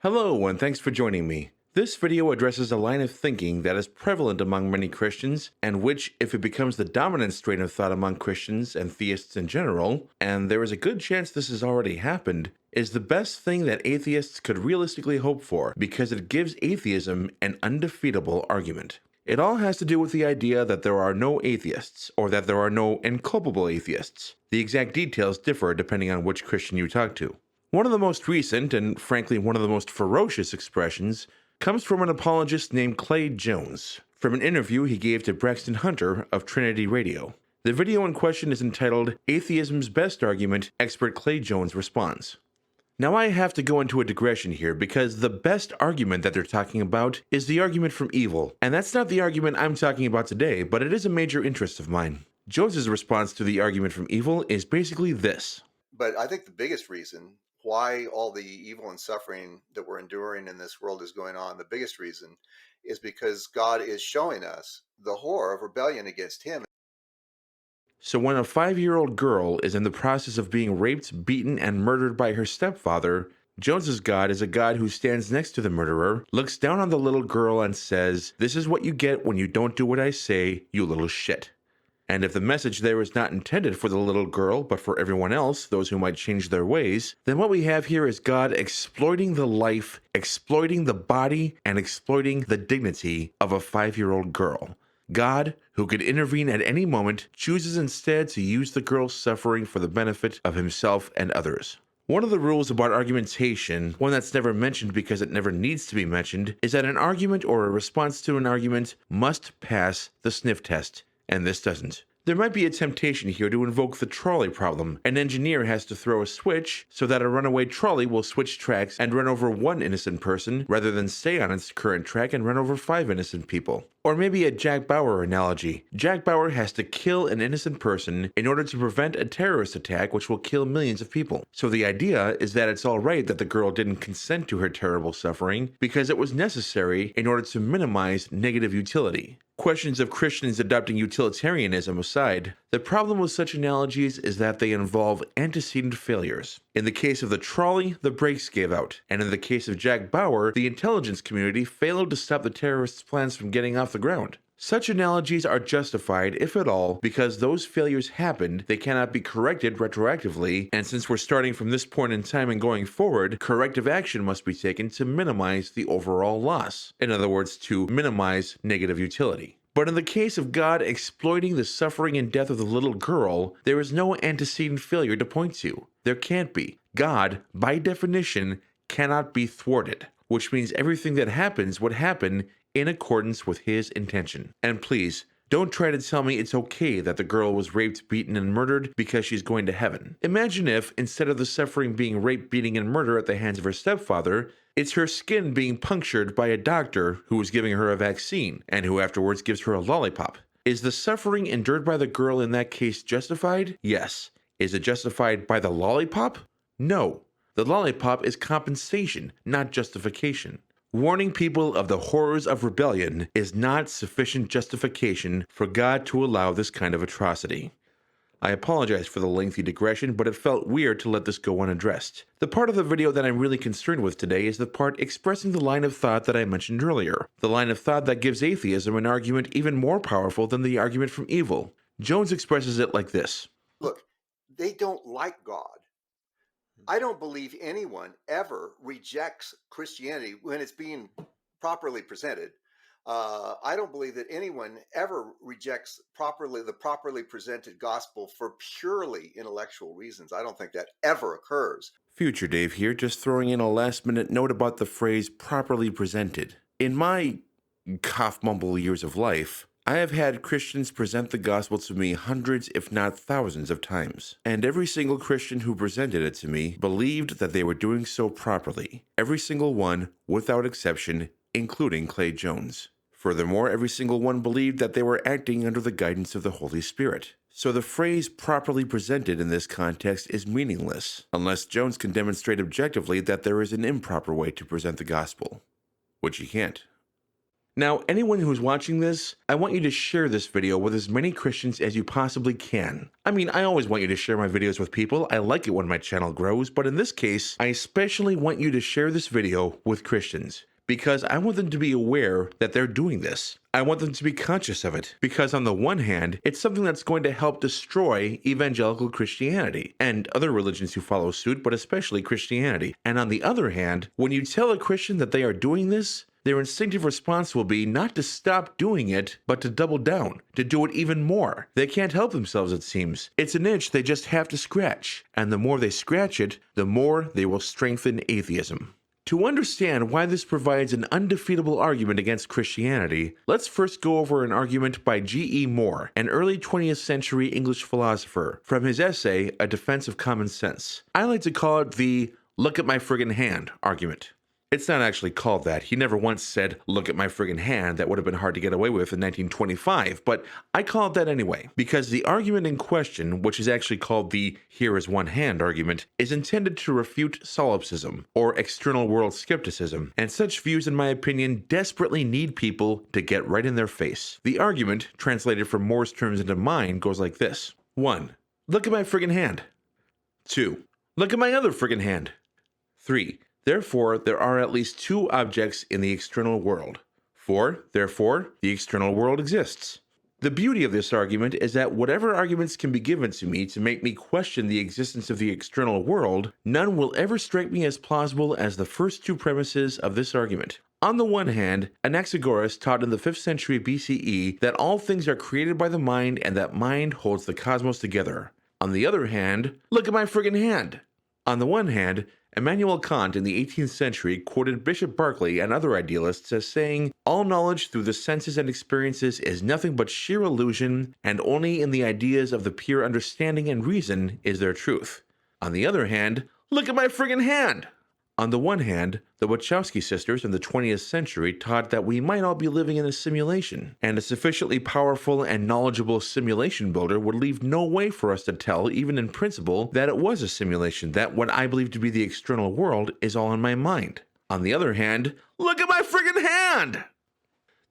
Hello, and thanks for joining me. This video addresses a line of thinking that is prevalent among many Christians, and which, if it becomes the dominant strain of thought among Christians and theists in general, and there is a good chance this has already happened, is the best thing that atheists could realistically hope for, because it gives atheism an undefeatable argument. It all has to do with the idea that there are no atheists, or that there are no inculpable atheists. The exact details differ depending on which Christian you talk to. One of the most recent, and frankly one of the most ferocious expressions, comes from an apologist named Clay Jones, from an interview he gave to Braxton Hunter of Trinity Radio. The video in question is entitled, Atheism's Best Argument, Expert Clay Jones Responds. Now I have to go into a digression here because the best argument that they're talking about is the argument from evil, and that's not the argument I'm talking about today, but it is a major interest of mine. Jones's response to the argument from evil is basically this. But I think the biggest reason why all the evil and suffering that we're enduring in this world is going on, the biggest reason is because God is showing us the horror of rebellion against him. So when a 5-year-old girl is in the process of being raped, beaten, and murdered by her stepfather, Jones's God is a God who stands next to the murderer, looks down on the little girl and says, "This is what you get when you don't do what I say, you little shit." And if the message there is not intended for the little girl, but for everyone else, those who might change their ways, then what we have here is God exploiting the life, exploiting the body, and exploiting the dignity of a 5-year-old girl. God, who could intervene at any moment, chooses instead to use the girl's suffering for the benefit of himself and others. One of the rules about argumentation, one that's never mentioned because it never needs to be mentioned, is that an argument or a response to an argument must pass the sniff test. And this doesn't. There might be a temptation here to invoke the trolley problem. An engineer has to throw a switch so that a runaway trolley will switch tracks and run over one innocent person rather than stay on its current track and run over 5 innocent people. Or maybe a Jack Bauer analogy. Jack Bauer has to kill an innocent person in order to prevent a terrorist attack which will kill millions of people. So the idea is that it's alright that the girl didn't consent to her terrible suffering because it was necessary in order to minimize negative utility. Questions of Christians adopting utilitarianism aside, the problem with such analogies is that they involve antecedent failures. In the case of the trolley, the brakes gave out, and in the case of Jack Bauer, the intelligence community failed to stop the terrorists' plans from getting off the ground. Such analogies are justified, if at all, because those failures happened, they cannot be corrected retroactively, and since we're starting from this point in time and going forward, corrective action must be taken to minimize the overall loss. In other words, to minimize negative utility. But in the case of God exploiting the suffering and death of the little girl, there is no antecedent failure to point to. There can't be. God, by definition, cannot be thwarted, which means everything that happens would happen in accordance with his intention. And please, don't try to tell me it's okay that the girl was raped, beaten, and murdered because she's going to heaven. Imagine if, instead of the suffering being rape, beating, and murder at the hands of her stepfather, it's her skin being punctured by a doctor who was giving her a vaccine, and who afterwards gives her a lollipop. Is the suffering endured by the girl in that case justified? Yes. Is it justified by the lollipop? No. The lollipop is compensation, not justification. Warning people of the horrors of rebellion is not sufficient justification for God to allow this kind of atrocity. I apologize for the lengthy digression, but it felt weird to let this go unaddressed. The part of the video that I'm really concerned with today is the part expressing the line of thought that I mentioned earlier. The line of thought that gives atheism an argument even more powerful than the argument from evil. Jones expresses it like this. Look, they don't like God. I don't believe anyone ever rejects Christianity when it's being properly presented. I don't believe that anyone ever rejects the properly presented gospel for purely intellectual reasons. I don't think that ever occurs. Future Dave here, just throwing in a last-minute note about the phrase properly presented. In my cough-mumble years of life, I have had Christians present the gospel to me hundreds, if not thousands of times. And every single Christian who presented it to me believed that they were doing so properly. Every single one, without exception, including Clay Jones. Furthermore, every single one believed that they were acting under the guidance of the Holy Spirit. So the phrase properly presented in this context is meaningless, unless Jones can demonstrate objectively that there is an improper way to present the gospel, which he can't. Now, anyone who's watching this, I want you to share this video with as many Christians as you possibly can. I mean, I always want you to share my videos with people. I like it when my channel grows, but in this case, I especially want you to share this video with Christians because I want them to be aware that they're doing this. I want them to be conscious of it because on the one hand, it's something that's going to help destroy evangelical Christianity and other religions who follow suit, but especially Christianity. And on the other hand, when you tell a Christian that they are doing this, their instinctive response will be not to stop doing it, but to double down, to do it even more. They can't help themselves, it seems. It's an itch they just have to scratch. And the more they scratch it, the more they will strengthen atheism. To understand why this provides an undefeatable argument against Christianity, let's first go over an argument by G.E. Moore, an early 20th century English philosopher, from his essay, A Defense of Common Sense. I like to call it the "look at my friggin' hand" argument. It's not actually called that. He never once said, "look at my friggin' hand." That would have been hard to get away with in 1925, but I call it that anyway, because the argument in question, which is actually called the "here is one hand" argument, is intended to refute solipsism, or external world skepticism, and such views, in my opinion, desperately need people to get right in their face. The argument, translated from Moore's terms into mine, goes like this. 1. Look at my friggin' hand. 2. Look at my other friggin' hand. 3. Therefore, there are at least two objects in the external world. 4. Therefore, the external world exists. The beauty of this argument is that whatever arguments can be given to me to make me question the existence of the external world, none will ever strike me as plausible as the first two premises of this argument. On the one hand, Anaxagoras taught in the 5th century BCE that all things are created by the mind and that mind holds the cosmos together. On the other hand, look at my friggin' hand. On the one hand, Immanuel Kant in the 18th century quoted Bishop Berkeley and other idealists as saying, "All knowledge through the senses and experiences is nothing but sheer illusion, and only in the ideas of the pure understanding and reason is there truth." On the other hand, look at my friggin' hand! On the one hand, the Wachowski sisters in the 20th century taught that we might all be living in a simulation, and a sufficiently powerful and knowledgeable simulation builder would leave no way for us to tell, even in principle, that it was a simulation, that what I believe to be the external world is all in my mind. On the other hand, look at my friggin' hand!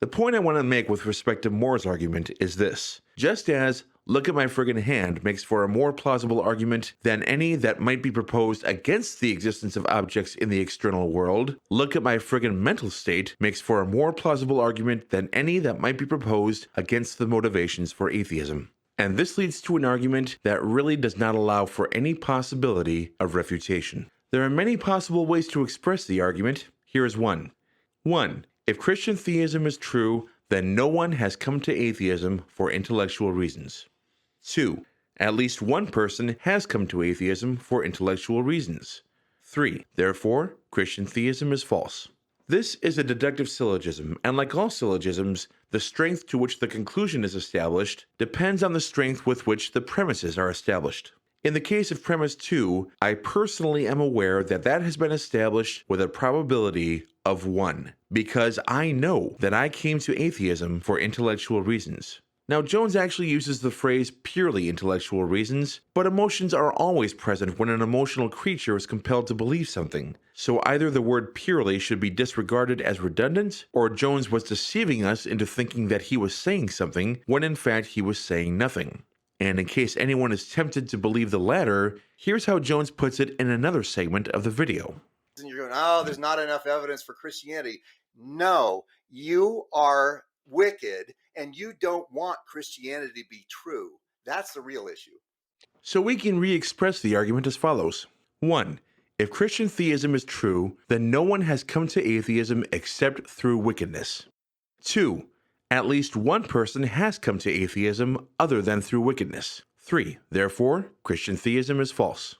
The point I want to make with respect to Moore's argument is this. Just as "look at my friggin' hand" makes for a more plausible argument than any that might be proposed against the existence of objects in the external world, "look at my friggin' mental state" makes for a more plausible argument than any that might be proposed against the motivations for atheism. And this leads to an argument that really does not allow for any possibility of refutation. There are many possible ways to express the argument. Here is one. 1. If Christian theism is true, then no one has come to atheism for intellectual reasons. 2. At least one person has come to atheism for intellectual reasons. 3. Therefore, Christian theism is false. This is a deductive syllogism, and like all syllogisms, the strength to which the conclusion is established depends on the strength with which the premises are established. In the case of premise 2, I personally am aware that that has been established with a probability of 1, because I know that I came to atheism for intellectual reasons. Now, Jones actually uses the phrase purely intellectual reasons, but emotions are always present when an emotional creature is compelled to believe something. So either the word purely should be disregarded as redundant, or Jones was deceiving us into thinking that he was saying something when in fact he was saying nothing. And in case anyone is tempted to believe the latter, here's how Jones puts it in another segment of the video. And you're going, "Oh, there's not enough evidence for Christianity." No, you are wicked and you don't want Christianity to be true. That's the real issue. So we can re-express the argument as follows. 1. If Christian theism is true, then no one has come to atheism except through wickedness. 2. At least one person has come to atheism other than through wickedness. 3. Therefore, Christian theism is false.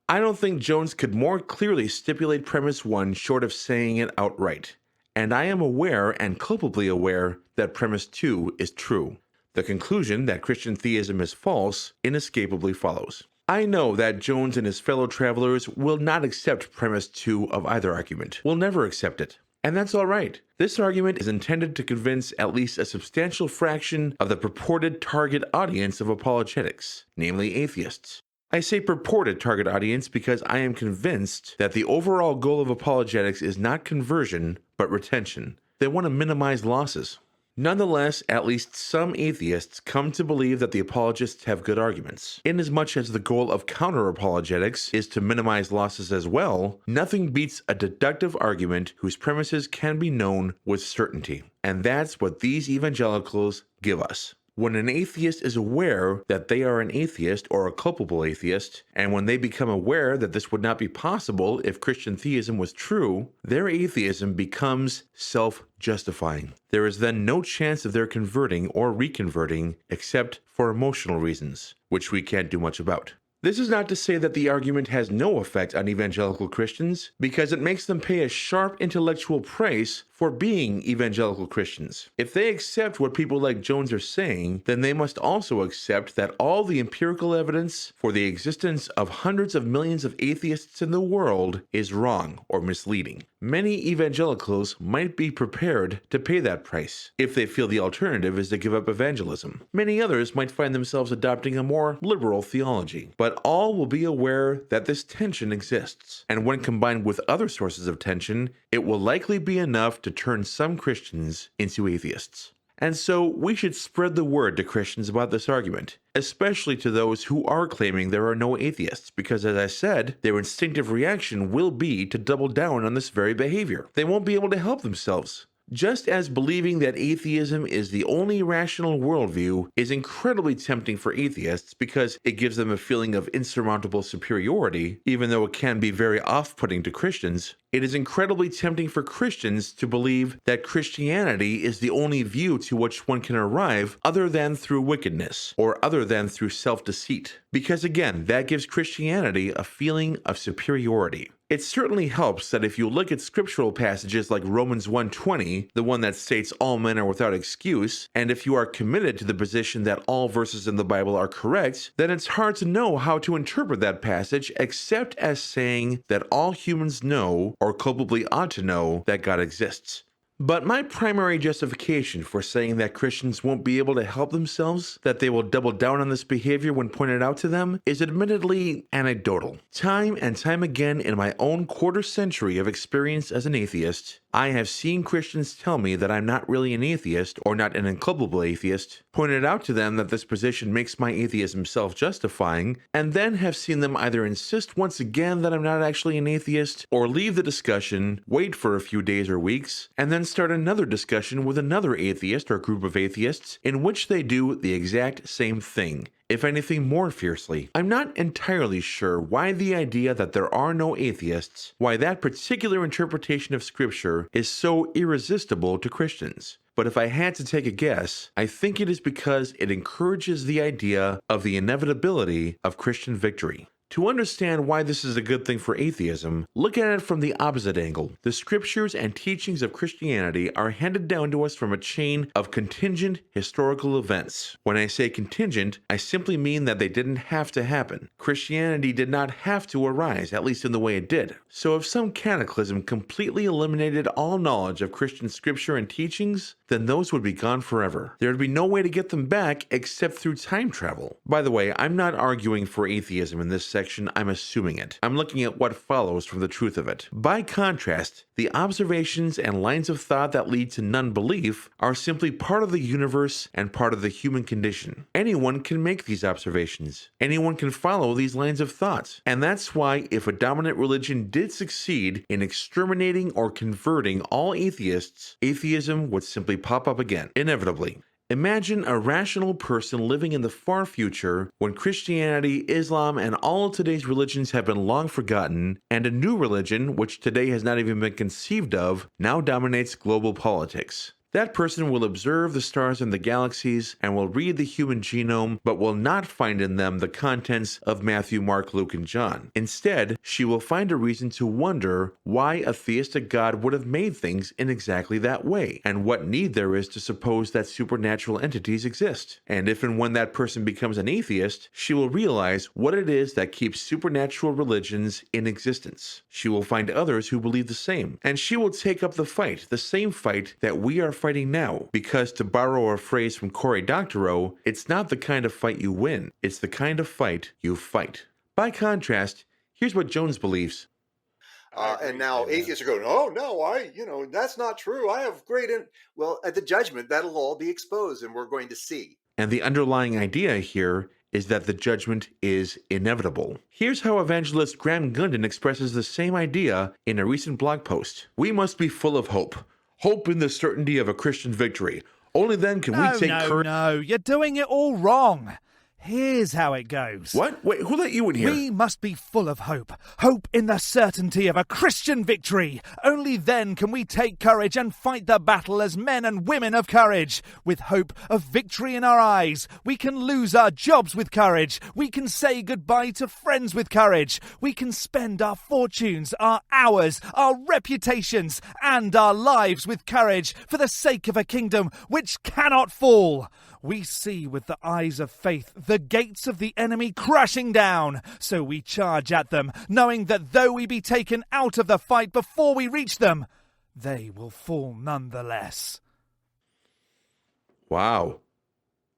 I don't think Jones could more clearly stipulate premise 1 short of saying it outright. And I am aware, and culpably aware, that premise 2 is true. The conclusion that Christian theism is false inescapably follows. I know that Jones and his fellow travelers will not accept premise 2 of either argument, will never accept it. And that's all right. This argument is intended to convince at least a substantial fraction of the purported target audience of apologetics, namely atheists. I say purported target audience because I am convinced that the overall goal of apologetics is not conversion, but retention. They want to minimize losses. Nonetheless, at least some atheists come to believe that the apologists have good arguments. Inasmuch as the goal of counter-apologetics is to minimize losses as well, nothing beats a deductive argument whose premises can be known with certainty. And that's what these evangelicals give us. When an atheist is aware that they are an atheist or a culpable atheist, and when they become aware that this would not be possible if Christian theism was true, their atheism becomes self-justifying. There is then no chance of their converting or reconverting except for emotional reasons, which we can't do much about. This is not to say that the argument has no effect on evangelical Christians, because it makes them pay a sharp intellectual price for being evangelical Christians. If they accept what people like Jones are saying, then they must also accept that all the empirical evidence for the existence of hundreds of millions of atheists in the world is wrong or misleading. Many evangelicals might be prepared to pay that price if they feel the alternative is to give up evangelism. Many others might find themselves adopting a more liberal theology, but all will be aware that this tension exists, and when combined with other sources of tension, it will likely be enough to turn some Christians into atheists. And so we should spread the word to Christians about this argument, especially to those who are claiming there are no atheists, because as I said, their instinctive reaction will be to double down on this very behavior. They won't be able to help themselves. Just as believing that atheism is the only rational worldview is incredibly tempting for atheists because it gives them a feeling of insurmountable superiority, even though it can be very off-putting to Christians, it is incredibly tempting for Christians to believe that Christianity is the only view to which one can arrive other than through wickedness, or other than through self-deceit. Because again, that gives Christianity a feeling of superiority. It certainly helps that if you look at scriptural passages like Romans 1:20, the one that states all men are without excuse, and if you are committed to the position that all verses in the Bible are correct, then it's hard to know how to interpret that passage except as saying that all humans know, or culpably ought to know, that God exists. But my primary justification for saying that Christians won't be able to help themselves, that they will double down on this behavior when pointed out to them, is admittedly anecdotal. Time and time again in my own quarter century of experience as an atheist, I have seen Christians tell me that I'm not really an atheist or not an inculpable atheist, pointed out to them that this position makes my atheism self-justifying, and then have seen them either insist once again that I'm not actually an atheist, or leave the discussion, wait for a few days or weeks, and then start another discussion with another atheist or group of atheists in which they do the exact same thing, if anything more fiercely. I'm not entirely sure why the idea that there are no atheists, why that particular interpretation of Scripture is so irresistible to Christians. But if I had to take a guess, I think it is because it encourages the idea of the inevitability of Christian victory. To understand why this is a good thing for atheism, look at it from the opposite angle. The scriptures and teachings of Christianity are handed down to us from a chain of contingent historical events. When I say contingent, I simply mean that they didn't have to happen. Christianity did not have to arise, at least in the way it did. So if some cataclysm completely eliminated all knowledge of Christian scripture and teachings, then those would be gone forever. There would be no way to get them back except through time travel. By the way, I'm not arguing for atheism in this section, I'm assuming it. I'm looking at what follows from the truth of it. By contrast, the observations and lines of thought that lead to non-belief are simply part of the universe and part of the human condition. Anyone can make these observations. Anyone can follow these lines of thought. And that's why if a dominant religion did succeed in exterminating or converting all atheists, atheism would simply pop up again, inevitably. Imagine a rational person living in the far future when Christianity, Islam, and all of today's religions have been long forgotten, and a new religion, which today has not even been conceived of, now dominates global politics. That person will observe the stars and the galaxies and will read the human genome, but will not find in them the contents of Matthew, Mark, Luke, and John. Instead, she will find a reason to wonder why a theistic God would have made things in exactly that way, and what need there is to suppose that supernatural entities exist. And if and when that person becomes an atheist, she will realize what it is that keeps supernatural religions in existence. She will find others who believe the same, and she will take up the fight, the same fight that we are fighting now, because to borrow a phrase from Cory Doctorow, it's not the kind of fight you win, it's the kind of fight you fight. By contrast, here's what Jones believes. I agree. And now Amen. atheists are going, oh no, that's not true. I have well, at the judgment, that'll all be exposed, and we're going to see. And the underlying idea here is that the judgment is inevitable. Here's how evangelist Graham Gunden expresses the same idea in a recent blog post. We must be full of hope. Hope in the certainty of a Christian victory. Only then can we take courage. No, you're doing it all wrong. Here's how it goes. What? Wait, who let you in here? We must be full of hope. Hope in the certainty of a Christian victory. Only then can we take courage and fight the battle as men and women of courage. With hope of victory in our eyes, we can lose our jobs with courage. We can say goodbye to friends with courage. We can spend our fortunes, our hours, our reputations, and our lives with courage for the sake of a kingdom which cannot fall. We see with the eyes of faith the gates of the enemy crashing down. So we charge at them, knowing that though we be taken out of the fight before we reach them, they will fall nonetheless. Wow.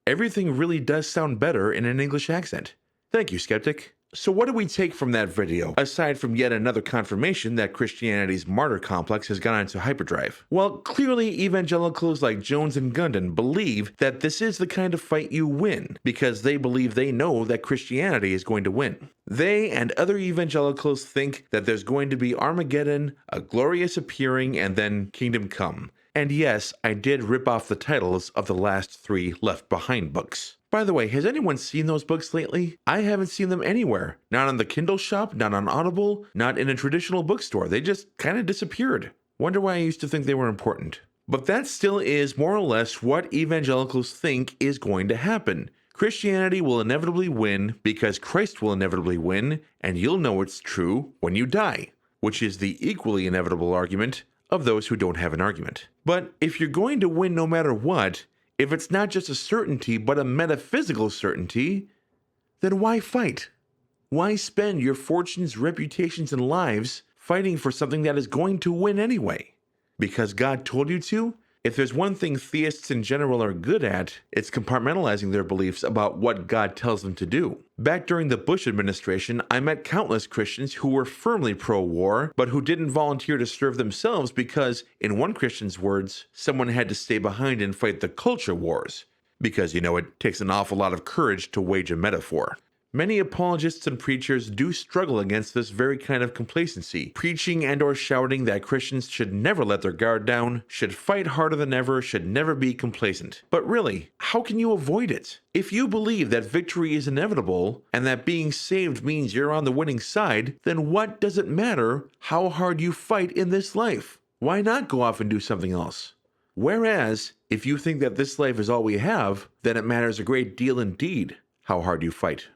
Everything really does sound better in an English accent. Thank you, Skeptic. So what do we take from that video, aside from yet another confirmation that Christianity's martyr complex has gone into hyperdrive? Well, clearly evangelicals like Jones and Gunden believe that this is the kind of fight you win, because they believe they know that Christianity is going to win. They and other evangelicals think that there's going to be Armageddon, a glorious appearing, and then Kingdom Come. And yes, I did rip off the titles of the last 3 Left Behind books. By the way, has anyone seen those books lately? I haven't seen them anywhere. Not on the Kindle shop, not on Audible, not in a traditional bookstore. They just kind of disappeared. Wonder why I used to think they were important. But that still is more or less what evangelicals think is going to happen. Christianity will inevitably win because Christ will inevitably win, and you'll know it's true when you die, which is the equally inevitable argument of those who don't have an argument. But if you're going to win no matter what, if it's not just a certainty, but a metaphysical certainty, then why fight? Why spend your fortunes, reputations, and lives fighting for something that is going to win anyway? Because God told you to? If there's one thing theists in general are good at, it's compartmentalizing their beliefs about what God tells them to do. Back during the Bush administration, I met countless Christians who were firmly pro-war, but who didn't volunteer to serve themselves because, in one Christian's words, someone had to stay behind and fight the culture wars. Because, it takes an awful lot of courage to wage a metaphor. Many apologists and preachers do struggle against this very kind of complacency, preaching and or shouting that Christians should never let their guard down, should fight harder than ever, should never be complacent. But really, how can you avoid it? If you believe that victory is inevitable, and that being saved means you're on the winning side, then what does it matter how hard you fight in this life? Why not go off and do something else? Whereas, if you think that this life is all we have, then it matters a great deal indeed how hard you fight.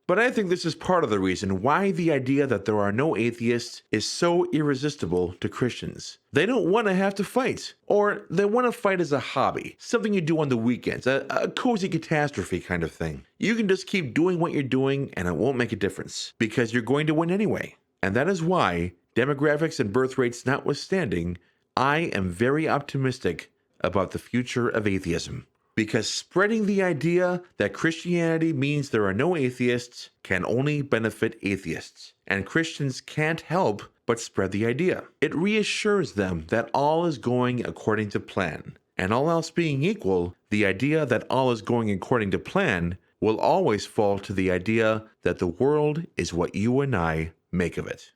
But I think this is part of the reason why the idea that there are no atheists is so irresistible to Christians. They don't want to have to fight, or they want to fight as a hobby, something you do on the weekends, a cozy catastrophe kind of thing. You can just keep doing what you're doing and it won't make a difference, because you're going to win anyway. And that is why, demographics and birth rates notwithstanding, I am very optimistic about the future of atheism. Because spreading the idea that Christianity means there are no atheists can only benefit atheists, and Christians can't help but spread the idea. It reassures them that all is going according to plan, and all else being equal, the idea that all is going according to plan will always fall to the idea that the world is what you and I make of it.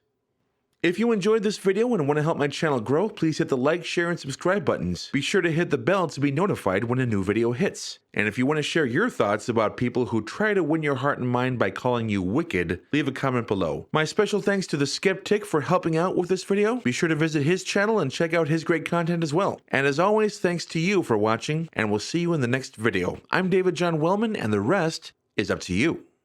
If you enjoyed this video and want to help my channel grow, please hit the like, share, and subscribe buttons. Be sure to hit the bell to be notified when a new video hits. And if you want to share your thoughts about people who try to win your heart and mind by calling you wicked, leave a comment below. My special thanks to the SkepTick for helping out with this video. Be sure to visit his channel and check out his great content as well. And as always, thanks to you for watching, and we'll see you in the next video. I'm David John Wellman, and the rest is up to you.